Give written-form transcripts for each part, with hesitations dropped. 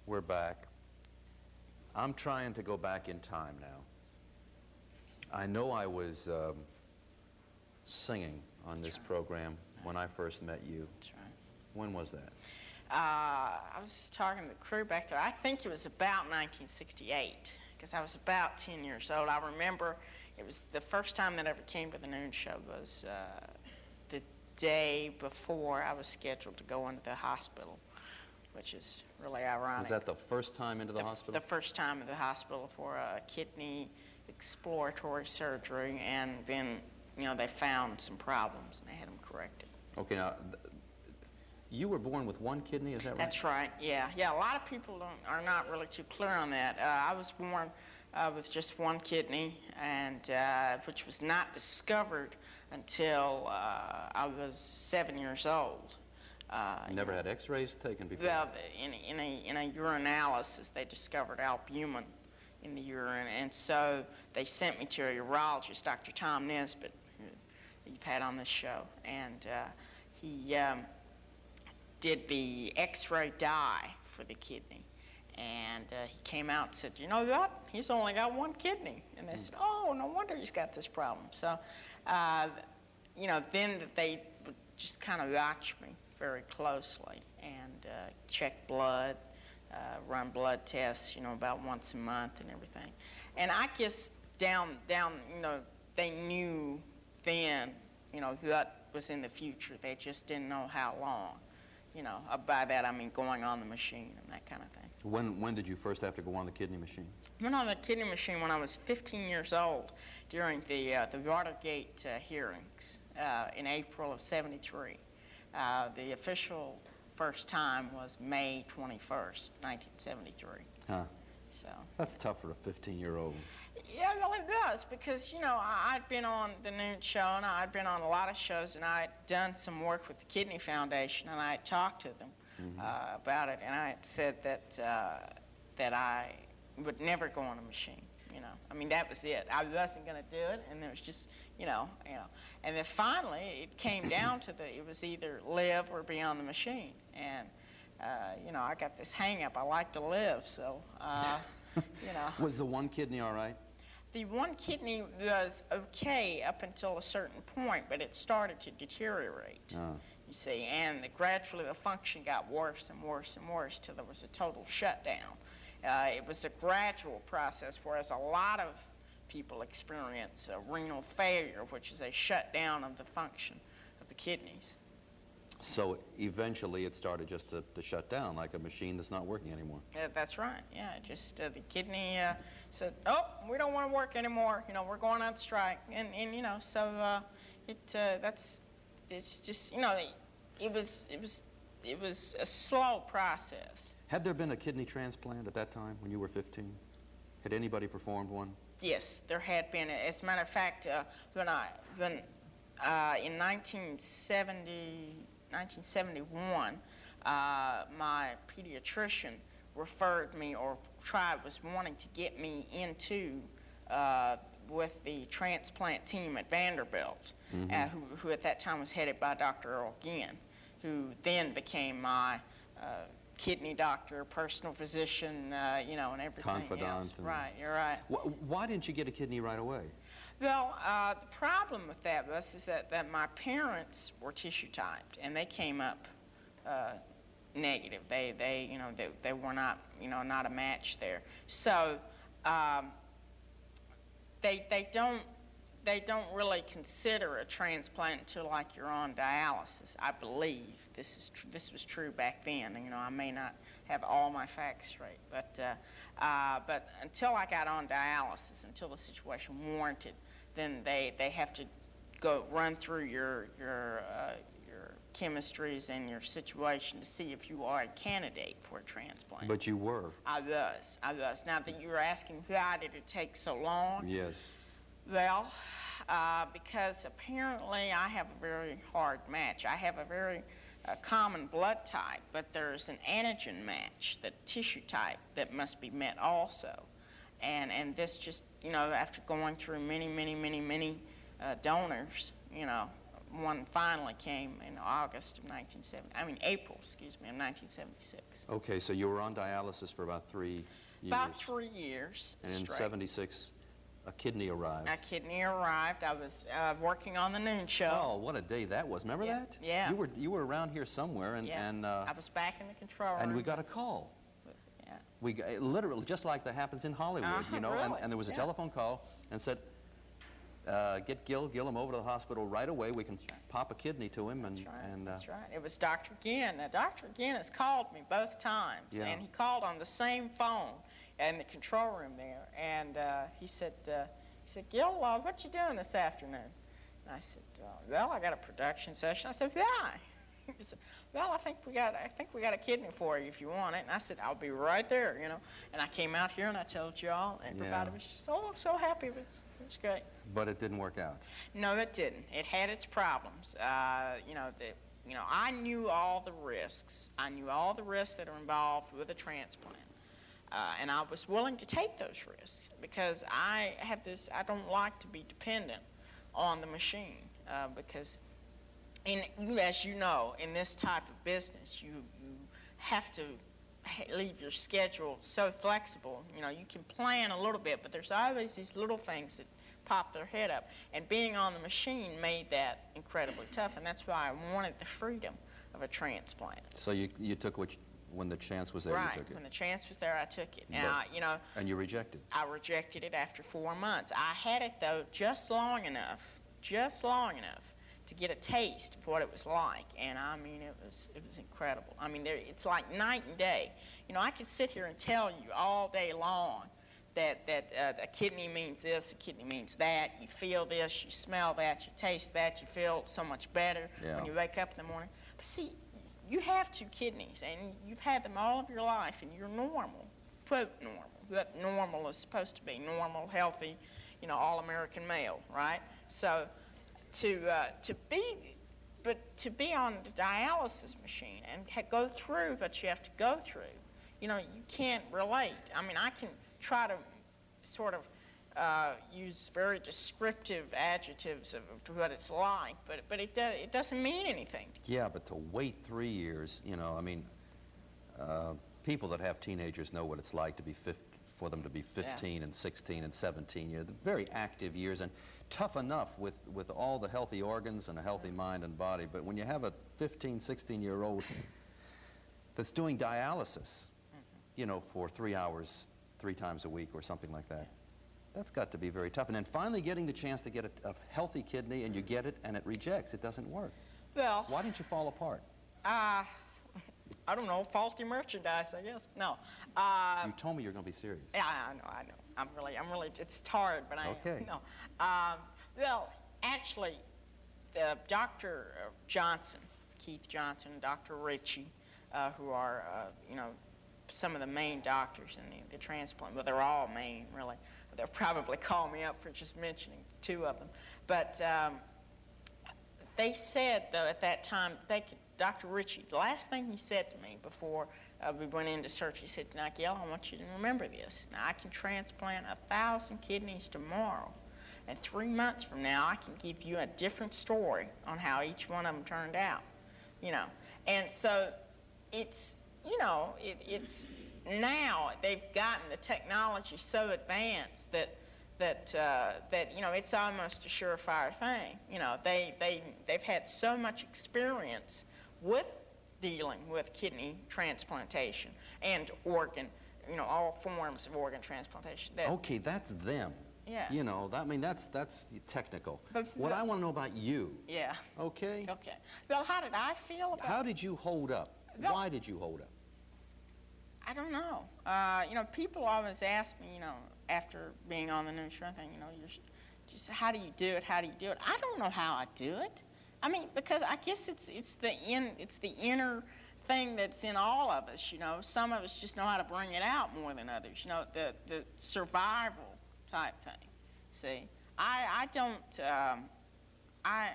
We're back. I'm trying to go back in time now. I know I was singing on this program when I first met you. That's right. When was that? I was talking to the crew back there. I think it was about 1968, because I was about 10 years old. I remember it was the first time that I ever came to the noon show was the day before I was scheduled to go into the hospital, which is really ironic. Was that the first time into the hospital? The first time in the hospital for a kidney exploratory surgery, and then, you know, they found some problems and they had them corrected. Okay, now, you were born with one kidney, is that right? That's right, yeah. Yeah, a lot of people are not really too clear on that. I was born with just one kidney, and which was not discovered until I was 7 years old. You never had x-rays taken before? Well, in a urinalysis, they discovered albumin in the urine, and so they sent me to a urologist, Dr. Tom Nesbitt, who you've had on this show, and he did the x-ray dye for the kidney, and he came out and said, you know what, he's only got one kidney. And they said, oh, no wonder he's got this problem. So, you know, then they would just kind of watch me very closely and check blood, run blood tests, you know, about once a month and everything. And I guess down, you know, they knew then, you know, what was in the future. They just didn't know how long. You know, by that I mean going on the machine and that kind of thing. When did you first have to go on the kidney machine? I went on the kidney machine when I was 15 years old during the Watergate hearings in April of '73. The official first time was May 21st, 1973. Huh. So that's tough for a 15-year-old. Yeah, well, it does, because, you know, I'd been on the noon show, and I'd been on a lot of shows, and I'd done some work with the Kidney Foundation, and I had talked to them about it, and I had said that I would never go on a machine. You know, I mean, that was it. I wasn't going to do it, and it was just, you know. And then finally, it came down to it was either live or be on the machine. And, you know, I got this hang-up. I like to live, so, you know. Was the one kidney all right? The one kidney was okay up until a certain point, but it started to deteriorate, you see. And gradually the function got worse and worse and worse till there was a total shutdown. It was a gradual process, whereas a lot of people experience renal failure, which is a shutdown of the function of the kidneys. So eventually it started just to shut down, like a machine that's not working anymore. That's right, yeah. Just the kidney said, oh, we don't want to work anymore. You know, we're going on strike. And you know, so it's just, you know, it was a slow process. Had there been a kidney transplant at that time when you were 15? Had anybody performed one? Yes, there had been. As a matter of fact, in 1971, my pediatrician referred me, or was wanting to get me into with the transplant team at Vanderbilt, who at that time was headed by Dr. Earl Ginn, who then became my kidney doctor, personal physician, you know, and everything Confidant. else. Right, you're right. Why didn't you get a kidney right away? Well, the problem with that is that my parents were tissue typed, and they came up negative. They you know, they were not, you know, not a match there. So they don't really consider a transplant until like you're on dialysis. I believe this was true back then. You know, I may not have all my facts straight, but until I got on dialysis, until the situation warranted, then they have to run through your chemistries and your situation to see if you are a candidate for a transplant. But you were. I was. Now that you were asking why did it take so long? Yes. Well, because apparently I have a very hard match. I have a very common blood type, but there's an antigen match, the tissue type, that must be met also. And this just, you know, after going through many donors, you know, one finally came in August of 1970. I mean April, excuse me, of 1976. Okay, so you were on dialysis for about 3 years. About 3 years. And in straight. '76, a kidney arrived. A kidney arrived. I was working on the noon show. Oh, what a day that was! Remember that? Yeah. You were around here somewhere, and I was back in the control room. and we got a call. Yeah. We got, literally just like that happens in Hollywood, you know. Really? And there was a telephone call and said, "Get Gil Gilliam over to the hospital right away. We can pop a kidney to him." And That's right. It was Dr. Ginn. Now, Dr. Ginn has called me both times, and he called on the same phone in the control room there, and he said, "Gil, what you doing this afternoon?" And I said, "Well, I got a production session." I said, "Why?" He said, "Well, I think we got a kidney for you if you want it." And I said, "I'll be right there, you know." And I came out here and I told you all, and everybody was just so happy. It was great. But it didn't work out. No, it didn't. It had its problems. I knew all the risks. I knew all the risks that are involved with a transplant. And I was willing to take those risks because I don't like to be dependent on the machine because as you know, in this type of business, you have to leave your schedule so flexible. You know, you can plan a little bit, but there's always these little things that pop their head up. And being on the machine made that incredibly tough, and that's why I wanted the freedom of a transplant. So you took when the chance was there, right. You took it. When the chance was there, I took it. Now, And you rejected. I rejected it after 4 months. I had it, though, just long enough to get a taste of what it was like. And, I mean, it was incredible. I mean, it's like night and day. You know, I could sit here and tell you all day long that a kidney means this, a kidney means that. You feel this, you smell that, you taste that, you feel so much better when you wake up in the morning. But, see, you have 2 kidneys, and you've had them all of your life, and you're normal, quote normal. What normal is supposed to be, normal, healthy, all-American male, right? So to be on the dialysis machine and go through what you have to go through, you can't relate. I mean, I can try to sort of use very descriptive adjectives of what it's like, but it doesn't mean anything. Yeah, but to wait 3 years, I mean, people that have teenagers know what it's like to be for them to be 15 and 16 and 17 years, very active years, and tough enough with all the healthy organs and a healthy mind and body. But when you have a 15, 16-year-old that's doing dialysis, for 3 hours, 3 times a week or something like that, that's got to be very tough. And then finally getting the chance to get a healthy kidney, and you get it, and it rejects. It doesn't work. Well, why didn't you fall apart? I don't know, faulty merchandise, I guess. No. You told me you're going to be serious. Yeah, I know. I'm really, it's hard, but I okay. No. Well, actually, Dr. Johnson, Keith Johnson, and Dr. Ritchie, who are, some of the main doctors in the transplant, well, they're all main, really. They'll probably call me up for just mentioning 2 of them. But they said, though, at that time, Dr. Ritchie, the last thing he said to me before we went into surgery, he said, "Now, Gil, I want you to remember this. Now, I can transplant 1,000 kidneys tomorrow, and 3 months from now, I can give you a different story on how each one of them turned out." And so it's, it's now they've gotten the technology so advanced that it's almost a surefire thing. They've had so much experience with dealing with kidney transplantation and organ, all forms of organ transplantation. Okay, that's them. Yeah. That's technical. But what I want to know about you. Yeah. Okay? Okay. Well, how did I feel about it? How did you hold up? Well, why did you hold up? I don't know. People always ask me, after being on the news show thing, you're just how do you do it? How do you do it? I don't know how I do it. I mean, because I guess it's the inner thing that's in all of us. Some of us just know how to bring it out more than others. The survival type thing. See, I don't. I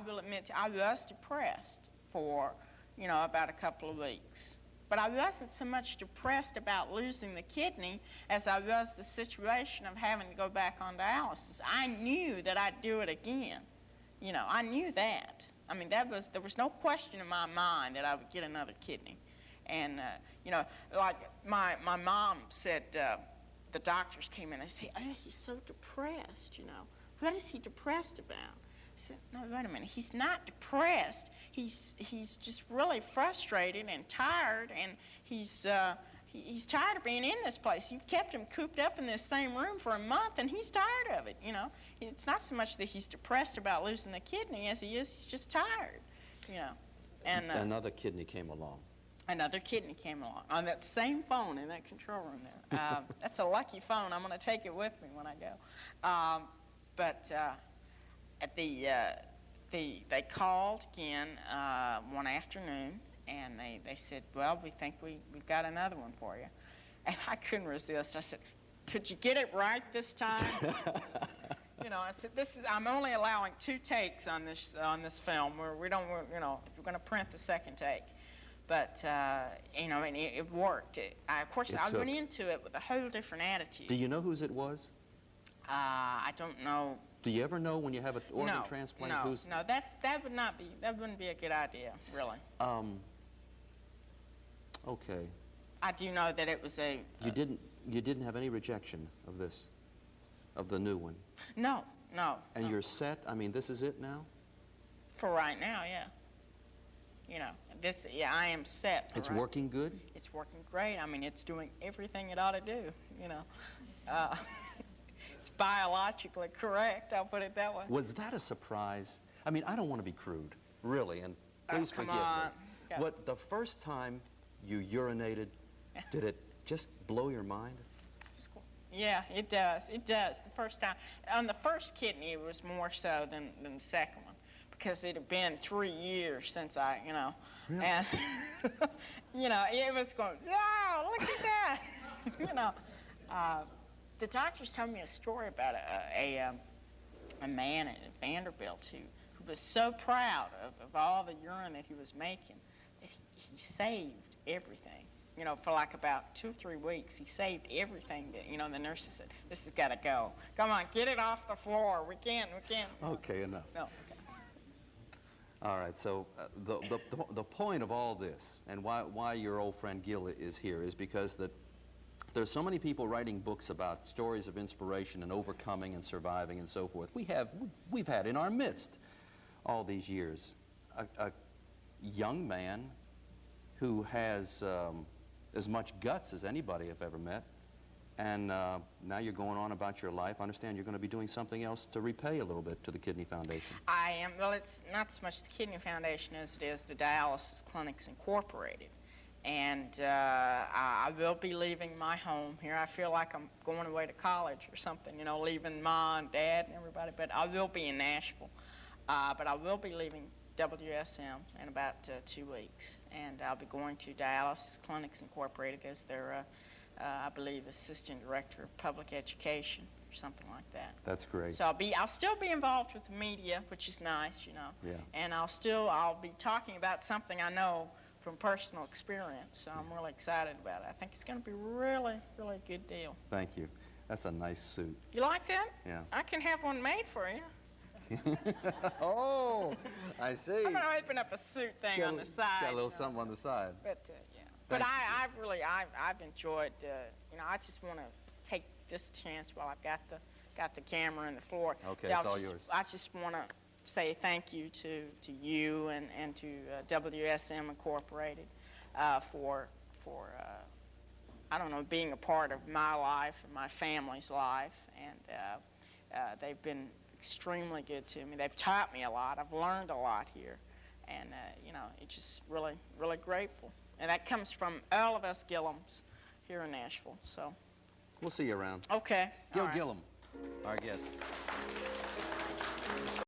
will admit I was depressed for about a couple of weeks. But I wasn't so much depressed about losing the kidney as I was the situation of having to go back on dialysis. I knew that I'd do it again. You know, I knew that. I mean, there was no question in my mind that I would get another kidney. And, you know, like my mom said, the doctors came in and said, "Oh, he's so depressed, you know. What is he depressed about?" I said, "No, wait a minute. He's not depressed. He's just really frustrated and tired, and he's tired of being in this place. You've kept him cooped up in this same room for a month, and he's tired of it, you know. It's not so much that he's depressed about losing the kidney as he's just tired, you know." And another kidney came along. Another kidney came along on that same phone in that control room there. That's a lucky phone. I'm going to take it with me when I go. But they called again one afternoon, and they said, "Well, we think we've got another one for you." And I couldn't resist. I said, "Could you get it right this time?" You know, I said, I'm only allowing 2 takes on this film. We're going to print the second take. But, you know, and it worked. I went into it with a whole different attitude. Do you know whose it was? I don't know. Do you ever know when you have an organ transplant? No, that wouldn't be a good idea, really. Okay. I do know that it was a... You didn't have any rejection of this, of the new one? No. And you're set? I mean, this is it now? For right now, yeah. You know, I am set. It's working good? It's working great. I mean, it's doing everything it ought to do, you know. It's biologically correct, I'll put it that way. Was that a surprise? I mean, I don't want to be crude, really, and please forgive me. What, the first time you urinated, did it just blow your mind? Yeah, it does. It does. The first time. On the first kidney, it was more so than the second one, because it had been 3 years since I, you know, really? And, you know, it was going, "Oh, look at that," you know. The doctors told me a story about a man at Vanderbilt who was so proud of all the urine that he was making that he saved everything. You know, for like about 2 or 3 weeks, he saved everything that, you know, the nurses said, "This has got to go. Come on, get it off the floor. We can't. Okay, enough. No, okay. All right, so the point of all this, and why your old friend Gil is here, is because there's so many people writing books about stories of inspiration and overcoming and surviving and so forth. We've had in our midst all these years a young man who has as much guts as anybody I've ever met, and now you're going on about your life. I understand you're going to be doing something else to repay a little bit to the Kidney Foundation. I am. Well, it's not so much the Kidney Foundation as it is the Dialysis Clinics Incorporated. And I will be leaving my home here. I feel like I'm going away to college or something, you know, leaving Mom and Dad and everybody. But I will be in Nashville. But I will be leaving WSM in about 2 weeks. And I'll be going to Dialysis Clinics Incorporated as their, I believe, Assistant Director of Public Education or something like that. That's great. So I'll still be involved with the media, which is nice, you know. Yeah. And I'll be talking about something I know from personal experience, so I'm really excited about it. I think it's going to be really, really a good deal. Thank you. That's a nice suit. You like that? Yeah. I can have one made for you. Oh, I see. I'm going to open up a suit thing on the side. Got a little something on the side. But, yeah. But I've enjoyed, you know, I just want to take this chance while I've got the camera and the floor. Okay, it's all yours. I just want to say thank you to you and to WSM Incorporated for I don't know, being a part of my life and my family's life, and they've been extremely good to me. They've taught me a lot. I've learned a lot here, and you know, it's just really, really grateful. And that comes from all of us Gilliams here in Nashville. So we'll see you around. Okay. Gil Gilliam, our guest.